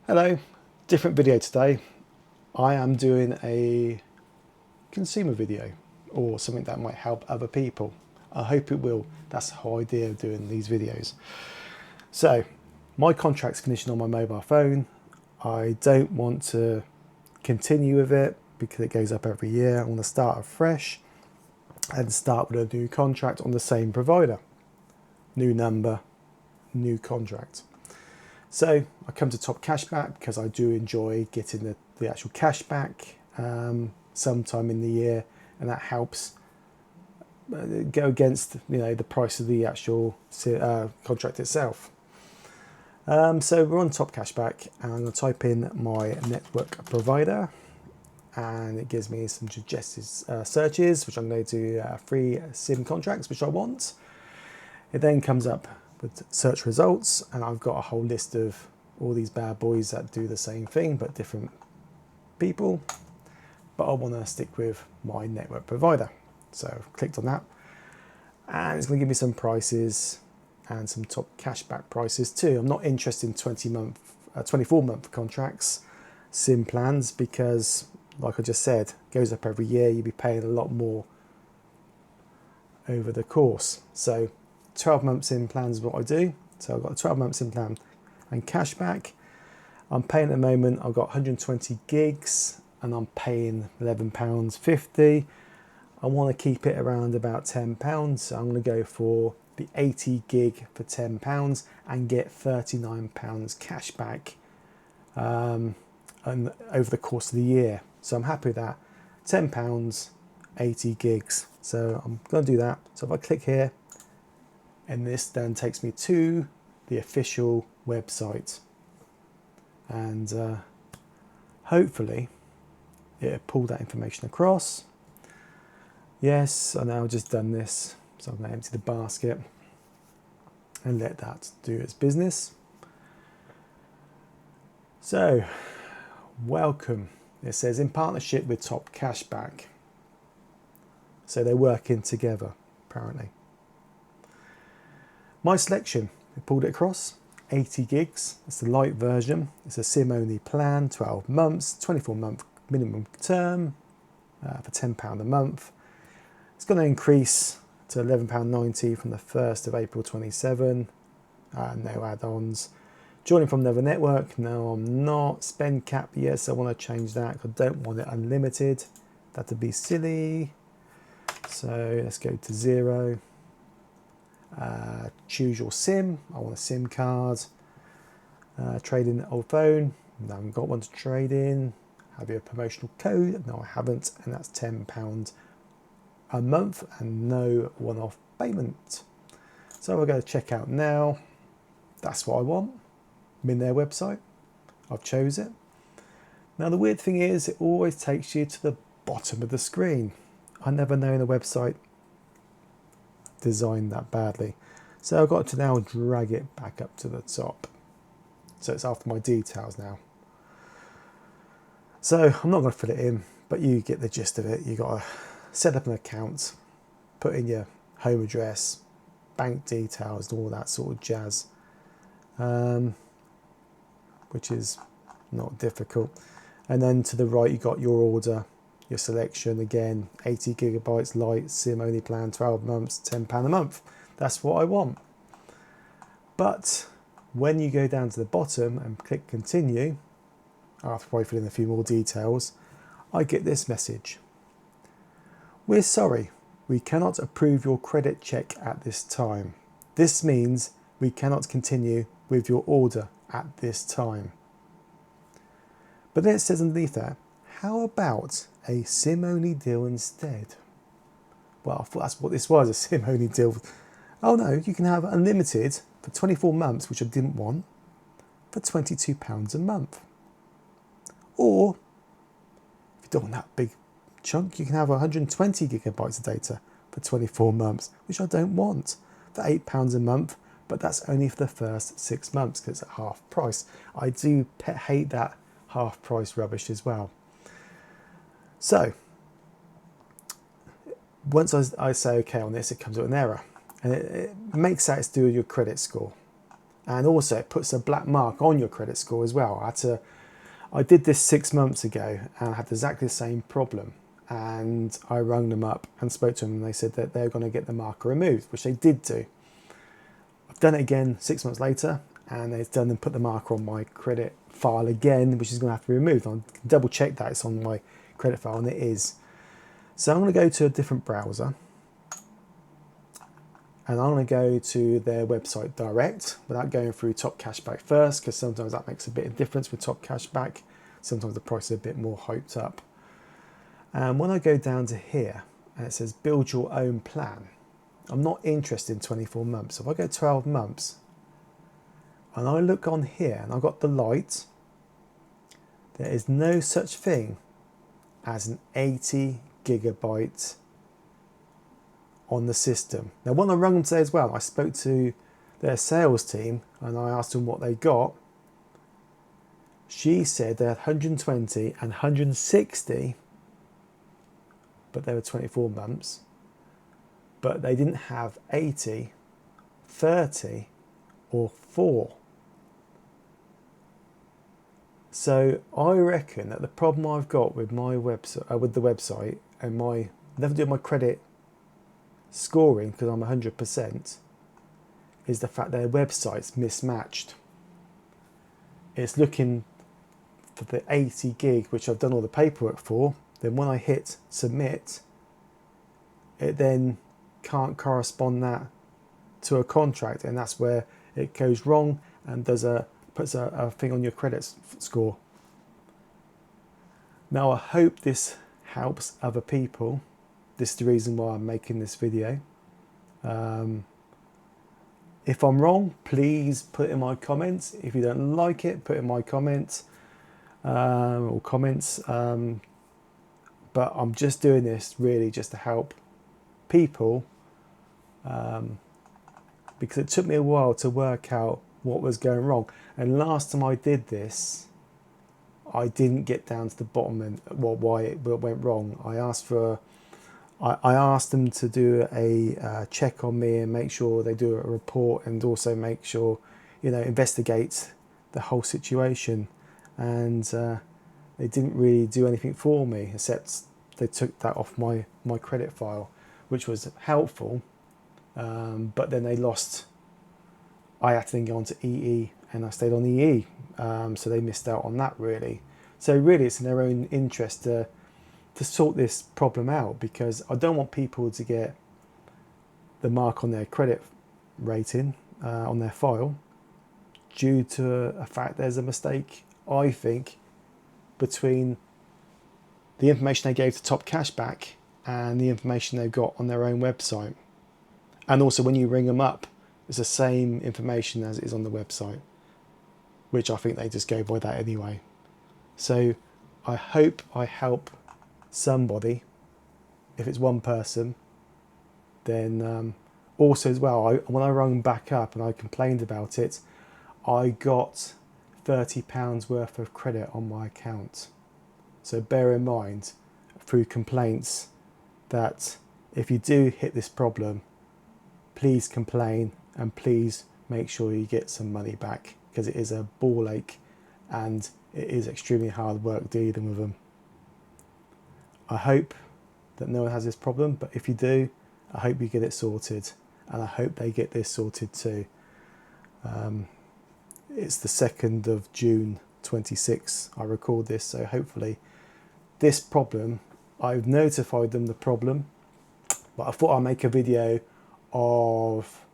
Hello, different video today. I am doing a consumer video or something that might help other people. I hope it will. That's the whole idea of doing these videos. So, my contract's finishing on my mobile phone. I don't want to continue with it because it goes up every year. I want to start afresh and start with a new contract on the same provider. New number, new contract. So I come to Topcashback because I do enjoy getting the actual cash back sometime in the year, and that helps go against the price of the actual contract itself. So we're on Topcashback, and I'm going to type in my network provider, and it gives me some suggested searches, which I'm going to do 3 SIM contracts, which I want. It then comes up with search results, and I've got a whole list of all these bad boys that do the same thing but different people, but I want to stick with my network provider. So I've clicked on that, and it's going to give me some prices and some top cashback prices too. I'm not interested in 24-month contracts, SIM plans, because like I just said, it goes up every year. You'll be paying a lot more over the course. So 12 months in plans is what I do. So I've got a 12 months in plan and cashback. I'm paying at the moment, I've got 120 gigs and I'm paying £11.50. I want to keep it around about £10. So I'm going to go for the 80 gig for £10 and get £39 cashback and over the course of the year. So I'm happy with that. £10, 80 gigs. So I'm going to do that. So if I click here, and this then takes me to the official website, and hopefully it'll pull that information across. Yes, I know I've just done this, so I'm going to empty the basket and let that do its business. So, welcome. It says in partnership with Topcashback. So they're working together, apparently. My selection, I pulled it across, 80 gigs, it's the light version. It's a SIM only plan, 12 months, 24-month minimum term for £10 a month. It's going to increase to £11.90 from the 1st of April 27. No add-ons. Joining from another network, no I'm not. Spend cap, yes I want to change that because I don't want it unlimited. That'd be silly. So let's go to 0. Choose your SIM. I want a SIM card. Trade in old phone. No, I haven't got one to trade in. Have you a promotional code? No, I haven't, and that's £10 a month and no one-off payment. So I'll go to checkout now. That's what I want. I'm in their website. I've chose it. Now the weird thing is, it always takes you to the bottom of the screen. I never know in a website designed that badly. So I've got to now drag it back up to the top. So it's after my details now. So I'm not going to fill it in, but you get the gist of it. You've got to set up an account, put in your home address, bank details, and all that sort of jazz, which is not difficult. And then to the right, you've got your order, your selection, again, 80 gigabytes light, SIM only plan, 12 months, £10 a month. That's what I want. But when you go down to the bottom and click continue, after I fill in a few more details, I get this message. We're sorry, we cannot approve your credit check at this time. This means we cannot continue with your order at this time. But then it says underneath that, how about a SIM-only deal instead? Well, I thought that's what this was, a SIM-only deal. Oh no, you can have unlimited for 24 months, which I didn't want, for £22 a month. Or, if you don't want that big chunk, you can have 120 gigabytes of data for 24 months, which I don't want, for £8 a month, but that's only for the first 6 months because it's at half price. I do hate that half price rubbish as well. So, once I say OK on this, it comes with an error. And it makes out it's to do with your credit score. And also it puts a black mark on your credit score as well. I did this 6 months ago and I had exactly the same problem. And I rang them up and spoke to them, and they said that they're going to get the marker removed, which they did do. I've done it again 6 months later, and they've done and put the marker on my credit file again, which is going to have to be removed. I'll double check that it's on my credit file, and it is. So I'm going to go to a different browser, and I'm going to go to their website direct without going through Topcashback first, because sometimes that makes a bit of difference with Topcashback. Sometimes the price is a bit more hyped up. And when I go down to here and it says build your own plan, I'm not interested in 24 months. So if I go 12 months and I look on here and I've got the light, there is no such thing as an 80 gigabyte on the system. Now when I rang them today as well, I spoke to their sales team and I asked them what they got. She said they had 120 and 160, but they were 24 months, but they didn't have 80, 30 or 4. So I reckon that the problem I've got with my website, with the website, and my never do my credit scoring because I'm 100%, is the fact their website's mismatched. It's looking for the 80 gig, which I've done all the paperwork for. Then when I hit submit, it then can't correspond that to a contract, and that's where it goes wrong and puts a thing on your credit score. Now I hope this helps other people. This is the reason why I'm making this video. If I'm wrong, please put it in my comments. If you don't like it, put it in my comments or comments. But I'm just doing this really just to help people, because it took me a while to work out what was going wrong. And last time I did this, I didn't get down to the bottom and why it went wrong. I asked them to do a check on me and make sure they do a report, and also make sure, investigate the whole situation. And they didn't really do anything for me, except they took that off my credit file, which was helpful. But then they lost. I had to then go on to EE, and I stayed on EE. So they missed out on that really. So really it's in their own interest to sort this problem out, because I don't want people to get the mark on their credit rating on their file due to a fact there's a mistake, I think, between the information they gave to Topcashback and the information they've got on their own website. And also when you ring them up, it's the same information as it is on the website, which I think they just go by that anyway. So I hope I help somebody. If it's one person, then also as well, when I rang back up and I complained about it, I got £30 worth of credit on my account. So bear in mind through complaints that if you do hit this problem, please complain and please make sure you get some money back, because it is a ball ache and it is extremely hard work dealing with them. I hope that no one has this problem, but if you do, I hope you get it sorted, and I hope they get this sorted too. It's the 2nd of June 26 I record this, so hopefully this problem, I've notified them the problem, but I thought I'd make a video of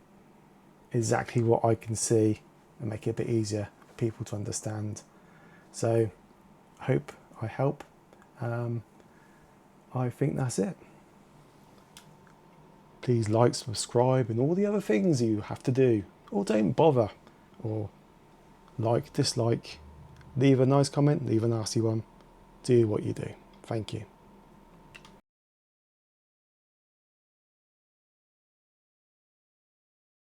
exactly what I can see and make it a bit easier for people to understand. So I hope I help. I think that's it. Please like, subscribe and all the other things you have to do, or don't bother, or like, dislike, leave a nice comment, leave a nasty one, do what you do. Thank you.